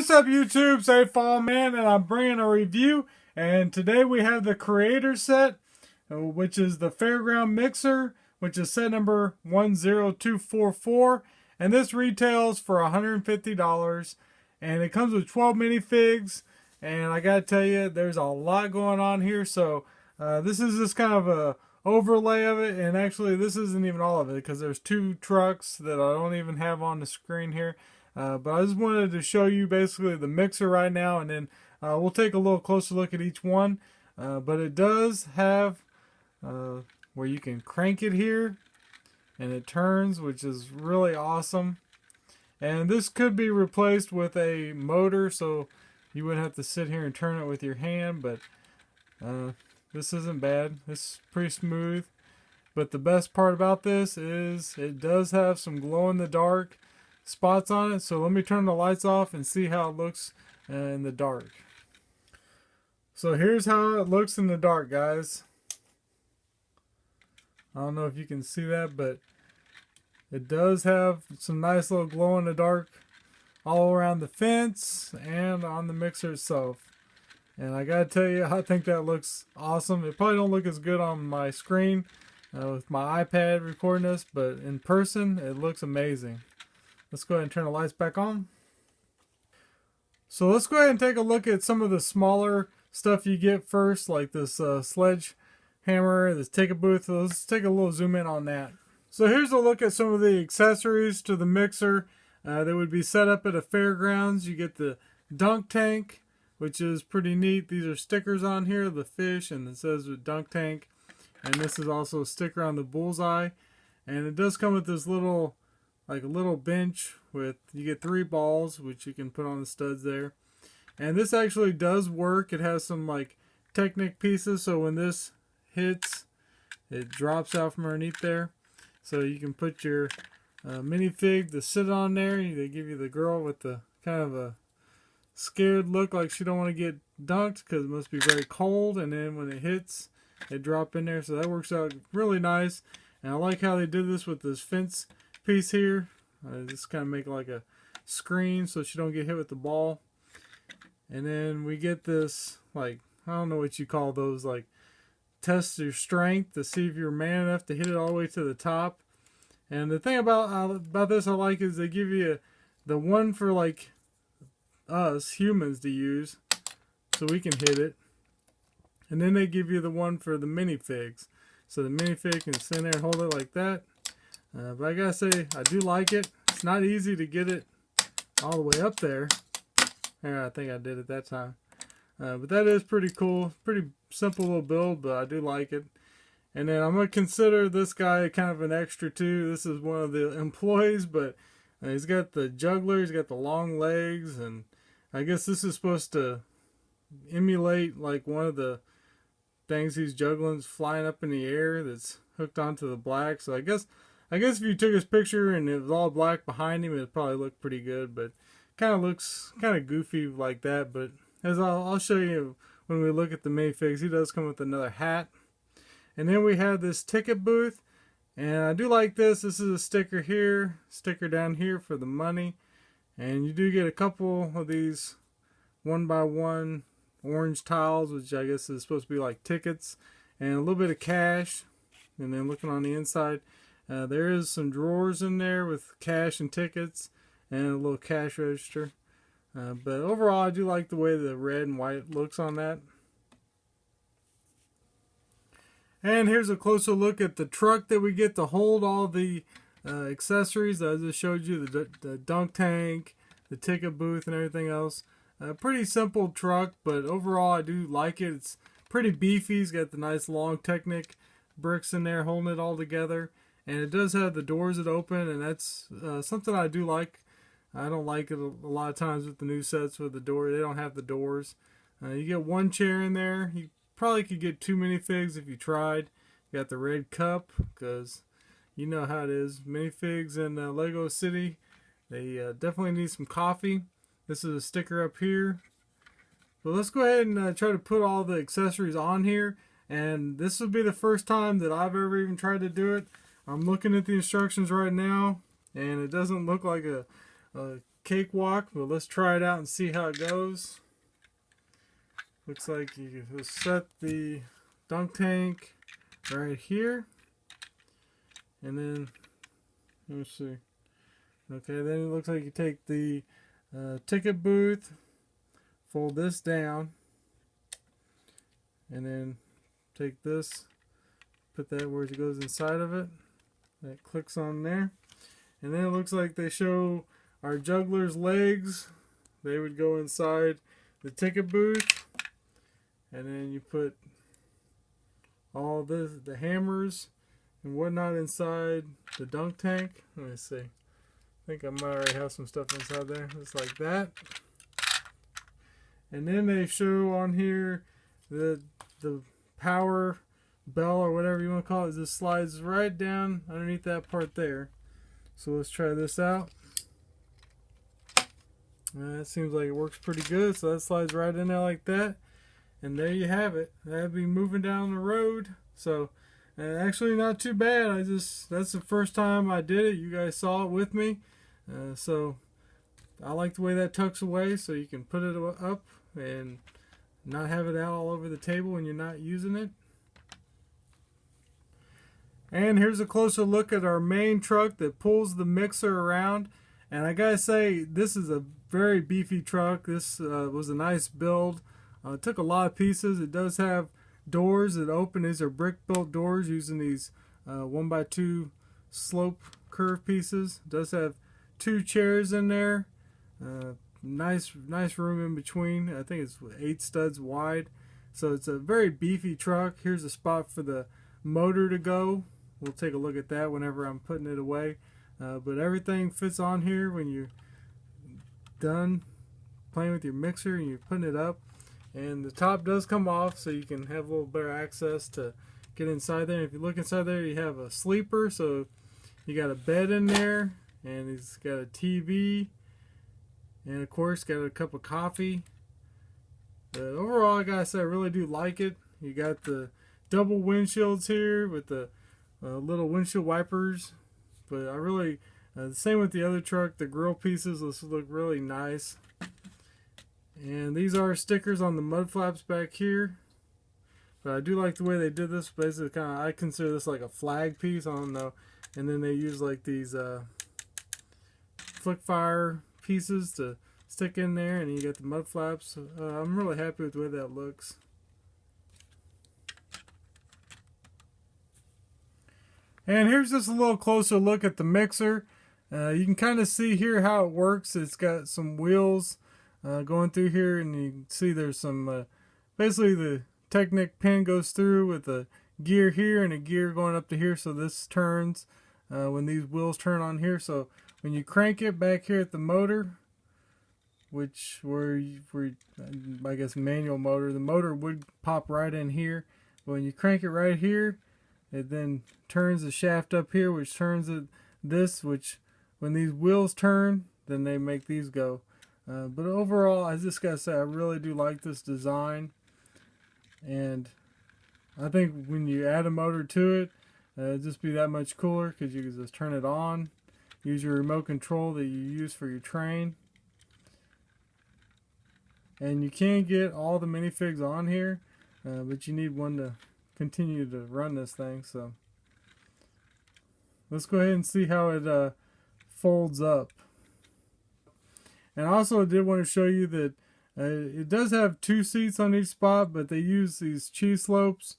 What's up YouTube, Safe Fall Man, and I'm bringing a review. And today we have the Creator set, which is the Fairground Mixer, which is set number 10244. And this retails for $150. And it comes with 12 minifigs. And I gotta tell you, there's a lot going on here. So this is just kind of a overlay of it. And actually this isn't even all of it, because there's two trucks that I don't even have on the screen here. But I just wanted to show you basically the mixer right now, and then we'll take a little closer look at each one. But it does have where you can crank it here, and it turns, which is really awesome. And this could be replaced with a motor, so you wouldn't have to sit here and turn it with your hand, but this isn't bad. It's pretty smooth. But the best part about this is it does have some glow-in-the-dark spots on it. So let me turn the lights off and see how it looks in the dark. So here's how it looks in the dark, guys. I don't know if you can see that, but it does have some nice little glow in the dark all around the fence and on the mixer itself. And I gotta tell you, I think that looks awesome. It probably don't look as good on my screen with my iPad recording this, but in person it looks amazing. Let's go ahead and turn the lights back on. So let's go ahead and take a look at some of the smaller stuff you get first, like this sledgehammer, this ticket booth. So let's take a little zoom in on that. So here's a look at some of the accessories to the mixer that would be set up at a fairgrounds. You get the dunk tank, which is pretty neat. These are stickers on here, the fish, and it says dunk tank. And this is also a sticker on the bullseye. And it does come with this little a little bench with, you get 3 balls, which you can put on the studs there. And this actually does work. It has some like Technic pieces, so when this hits, it drops out from underneath there. So you can put your minifig to sit on there. They give you the girl with the kind of a scared look, like she don't want to get dunked because it must be very cold. And then when it hits, it drop in there. So that works out really nice. And I like how they did this with this fence piece here. Just kind of make like a screen so she don't get hit with the ball. And then we get this, like, I don't know what you call those, like test your strength to see if you're man enough to hit it all the way to the top. And the thing about this I like is they give you the one for like us humans to use so we can hit it, and then they give you the one for the minifigs, so the minifig can sit there and hold it like that. But I gotta say, I do like it. It's not easy to get it all the way up there. I think I did it that time. But that is pretty cool. Pretty simple little build, but I do like it. And then I'm going to consider this guy kind of an extra too. This is one of the employees, but he's got the juggler, he's got the long legs, and I guess this is supposed to emulate like one of the things he's juggling is flying up in the air that's hooked onto the black. So I guess if you took his picture and it was all black behind him, it'd probably look pretty good, but kind of looks kind of goofy like that. But as I'll show you when we look at the minifigs, he does come with another hat. And then we have this ticket booth, and I do like this. This is a sticker here, sticker down here for the money, and you do get a couple of these 1x1 orange tiles, which I guess is supposed to be like tickets, and a little bit of cash. And then looking on the inside, there is some drawers in there with cash and tickets and a little cash register. But overall, I do like the way the red and white looks on that. And here's a closer look at the truck that we get to hold all the accessories. I just showed you the dunk tank, the ticket booth, and everything else. Pretty simple truck, but overall I do like it. It's pretty beefy. It's got the nice long Technic bricks in there holding it all together. And it does have the doors that open, and that's something I do like. I don't like it a lot of times with the new sets with the door. They don't have the doors. You get one chair in there. You probably could get 2 minifigs if you tried. You got the red cup, because you know how it is. Minifigs in Lego City, they definitely need some coffee. This is a sticker up here. So let's go ahead and try to put all the accessories on here. And this will be the first time that I've ever even tried to do it. I'm looking at the instructions right now, and it doesn't look like a cakewalk, but let's try it out and see how it goes. Looks like you just set the dunk tank right here, and then let's see. Okay, then it looks like you take the ticket booth, fold this down, and then take this, put that where it goes inside of it. That clicks on there, and then it looks like they show our juggler's legs. They would go inside the ticket booth, and then you put all this, the hammers and whatnot, inside the dunk tank. Let me see. I think I might already have some stuff inside there. Just like that. And then they show on here the power bell, or whatever you want to call it. Just slides right down underneath that part there. So let's try this out. That seems like it works pretty good. So that slides right in there like that. And there you have it. That'd be moving down the road. So actually not too bad. That's the first time I did it. You guys saw it with me. So I like the way that tucks away, so you can put it up and not have it out all over the table when you're not using it. And here's a closer look at our main truck that pulls the mixer around. And I gotta say, this is a very beefy truck. This was a nice build. It took a lot of pieces. It does have doors that open. These are brick built doors using these 1x2 slope curve pieces. It does have 2 chairs in there. Nice room in between. I think it's 8 studs wide. So it's a very beefy truck. Here's a spot for the motor to go. We'll take a look at that whenever I'm putting it away. But everything fits on here when you're done playing with your mixer and you're putting it up. And the top does come off, so you can have a little better access to get inside there. If you look inside there, you have a sleeper. So you got a bed in there, and he's got a TV, and of course got a cup of coffee. Overall, I gotta say, I really do like it. You got the double windshields here with the little windshield wipers. But I really, the same with the other truck, the grill pieces look really nice. And these are stickers on the mud flaps back here. But I do like the way they did this. Basically, I consider this like a flag piece. I don't know. And then they use like these flick fire pieces to stick in there, and you get the mud flaps. I'm really happy with the way that looks. And here's just a little closer look at the mixer. You can kind of see here how it works. It's got some wheels going through here, and you can see there's some basically the Technic pin goes through with a gear here and a gear going up to here, so this turns when these wheels turn on here. So when you crank it back here at the motor, which I guess manual motor, the motor would pop right in here. But when you crank it right here, it then turns the shaft up here, which turns which when these wheels turn, then they make these go. But overall, I just gotta say, I really do like this design. And I think when you add a motor to it, it'll just be that much cooler, because you can just turn it on, use your remote control that you use for your train. And you can get all the minifigs on here, but you need one to continue to run this thing. So let's go ahead and see how it folds up. And I also did want to show you that it does have 2 seats on each spot, but they use these cheese slopes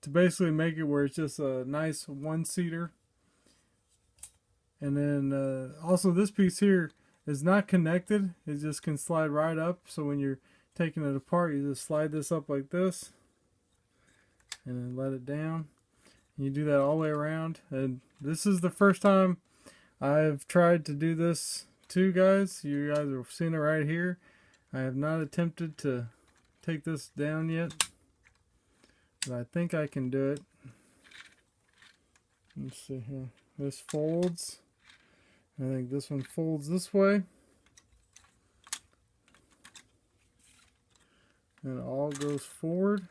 to basically make it where it's just a nice 1-seater. And then also this piece here is not connected. It just can slide right up. So when you're taking it apart, you just slide this up like this and then let it down. And you do that all the way around. And this is the first time I've tried to do this too, guys. You guys have seen it right here. I have not attempted to take this down yet, but I think I can do it. Let's see here. This folds. I think this one folds this way. And it all goes forward.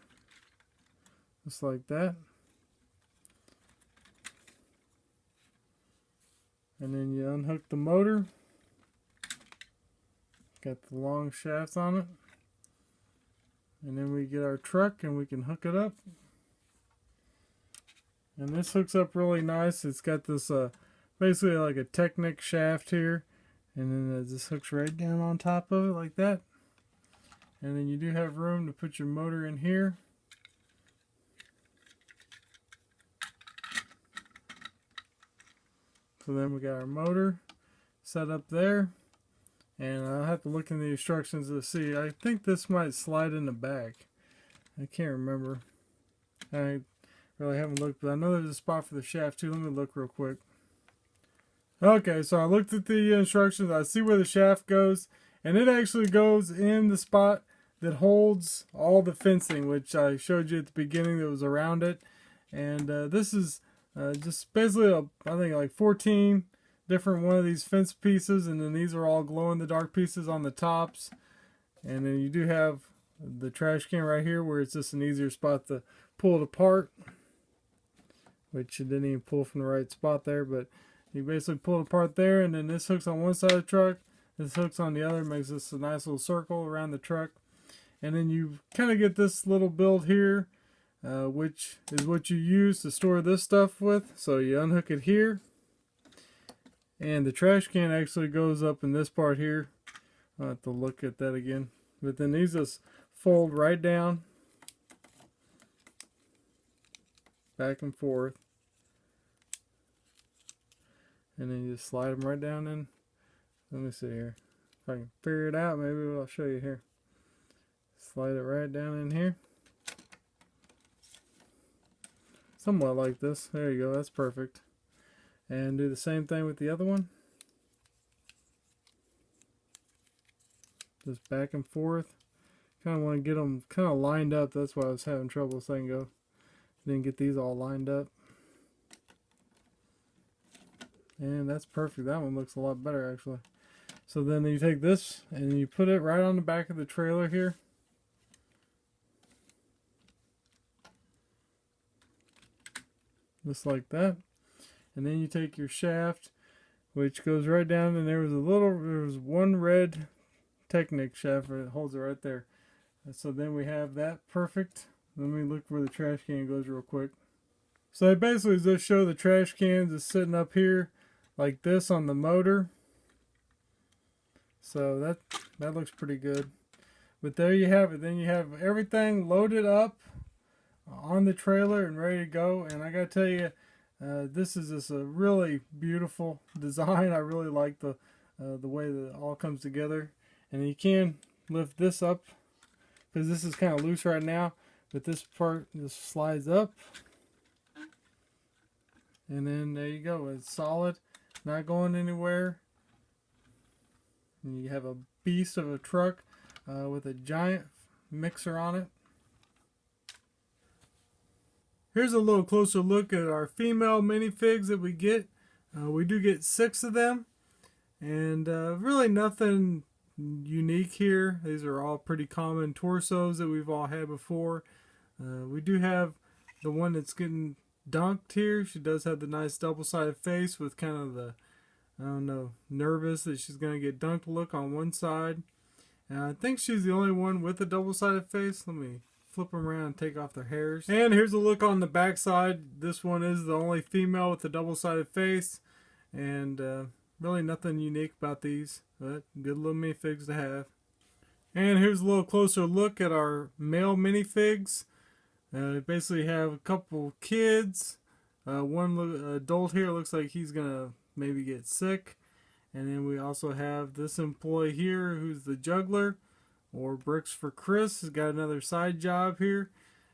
Just like that. And then you unhook the motor. got the long shafts on it. And then we get our truck and we can hook it up. And this hooks up really nice. It's got this basically like a Technic shaft here. And then it just hooks right down on top of it like that. And then you do have room to put your motor in here. So then we got our motor set up there. And I'll have to look in the instructions to see. I think this might slide in the back. I can't remember. I really haven't looked, but I know there's a spot for the shaft too. Let me look real quick. Okay, so I looked at the instructions. I see where the shaft goes. And it actually goes in the spot that holds all the fencing, which I showed you at the beginning that was around it. And this is just basically, I think like 14 different one of these fence pieces, and then these are all glow-in-the-dark pieces on the tops. And then you do have the trash can right here where it's just an easier spot to pull it apart, which you didn't even pull from the right spot there, but you basically pull it apart there, and then this hooks on one side of the truck, this hooks on the other, makes this a nice little circle around the truck. And then you kind of get this little build here, which is what you use to store this stuff with. So you unhook it here. And the trash can actually goes up in this part here. I'll have to look at that again. But then these just fold right down. Back and forth. And then you just slide them right down in. Let me see here. If I can figure it out, maybe I'll show you here. Slide it right down in here. Somewhat like this. There you go. That's perfect. And do the same thing with the other one. Just back and forth. Kind of want to get them kind of lined up. That's why I was having trouble a second ago. Didn't get these all lined up. And that's perfect. That one looks a lot better actually. So then you take this and you put it right on the back of the trailer here. Just like that. And then you take your shaft, which goes right down, and there was one red Technic shaft that holds it right there. And so then we have that perfect. Let me look where the trash can goes real quick. So I basically just show the trash cans is sitting up here like this on the motor. So that looks pretty good. But there you have it. Then you have everything loaded up on the trailer and ready to go. And I gotta tell you, this is just a really beautiful design. I really like the way that it all comes together. And you can lift this up because this is kind of loose right now, but this part just slides up. And then there you go. It's solid, not going anywhere. And you have a beast of a truck with a giant mixer on it. Here's a little closer look at our female minifigs that we get. We do get 6 of them, and really nothing unique here. These are all pretty common torsos that we've all had before. We do have the one that's getting dunked here. She does have the nice double-sided face with kind of the, I don't know, nervous that she's going to get dunked look on one side. And I think she's the only one with a double-sided face. Let me flip them around and take off their hairs. And here's a look on the back side. This one is the only female with a double-sided face. And really nothing unique about these, but good little minifigs to have. And here's a little closer look at our male minifigs. Basically have a couple kids. One adult here looks like he's gonna maybe get sick. And then we also have this employee here who's the juggler, or Bricks for Chris. He's got another side job here.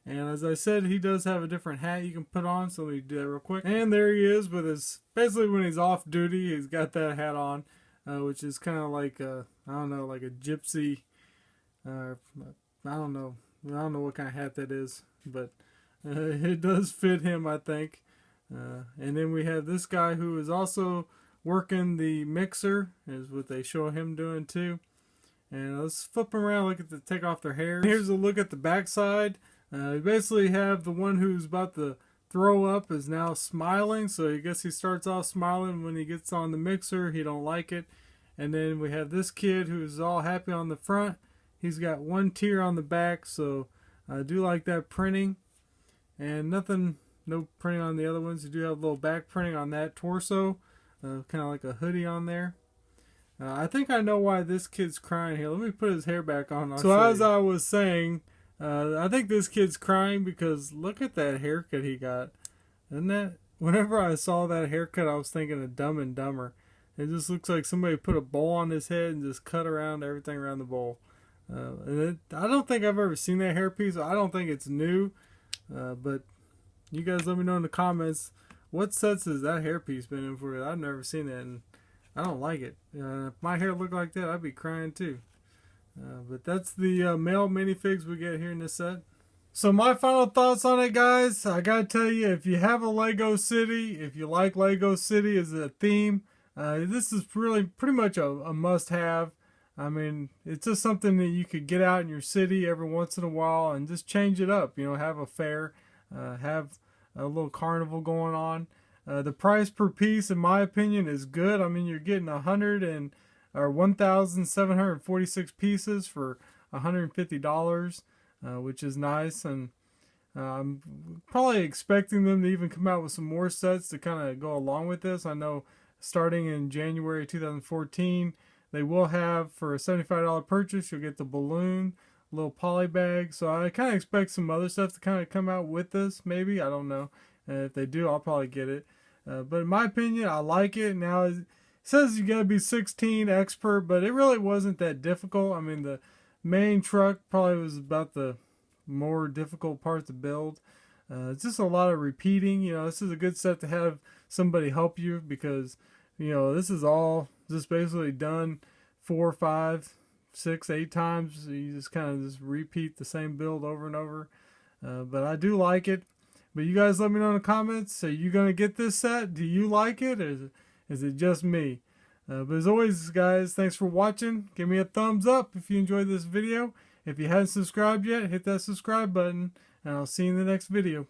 And as I said, he does have a different hat you can put on, so let me do that real quick. And there he is with his, basically when he's off duty, he's got that hat on, which is kind of like a, I don't know, like a gypsy, I don't know what kind of hat that is, but it does fit him, I think. And then we have this guy who is also working the mixer, is what they show him doing too. And let's flip them around, look at the, take off their hair. Here's a look at the backside. We basically have the one who's about to throw up is now smiling, so I guess he starts off smiling when he gets on the mixer. He don't like it, And then we have this kid who's all happy on the front. He's got one tear on the back, so I do like that printing. And nothing, no printing on the other ones. You do have a little back printing on that torso, kind of like a hoodie on there. I think I know why this kid's crying here. Let me put his hair back on. So as I was saying, I think this kid's crying because look at that haircut he got. Isn't that? Whenever I saw that haircut, I was thinking of Dumb and Dumber. It just looks like somebody put a bowl on his head and just cut around everything around the bowl. I don't think I've ever seen that hairpiece. I don't think it's new. But you guys let me know in the comments what sets has that hairpiece been in for. I've never seen it, and I don't like it. If my hair looked like that, I'd be crying too. But that's the male minifigs we get here in this set. So my final thoughts on it, guys. I gotta tell you, if you have a Lego City, if you like Lego City as a theme, this is really pretty much a must-have. I mean, it's just something that you could get out in your city every once in a while and just change it up. You know, have a fair, have a little carnival going on. The price per piece, in my opinion, is good. I mean, you're getting 1,746 pieces for $150, which is nice. And I'm probably expecting them to even come out with some more sets to kind of go along with this. I know starting in January 2014, they will have, for a $75 purchase, you'll get the balloon, little poly bag. So I kind of expect some other stuff to kind of come out with this, maybe. I don't know. If they do, I'll probably get it. But in my opinion, I like it. Now, it says you got to be 16 expert, but it really wasn't that difficult. I mean, the main truck probably was about the more difficult part to build. It's just a lot of repeating. You know, this is a good set to have somebody help you because, you know, this is all just basically done 4, 5, 6, 8 times. You just kind of just repeat the same build over and over. But I do like it. But you guys let me know in the comments. Are you going to get this set? Do you like it? Or is it just me? But as always, guys, thanks for watching. Give me a thumbs up if you enjoyed this video. If you haven't subscribed yet, hit that subscribe button. And I'll see you in the next video.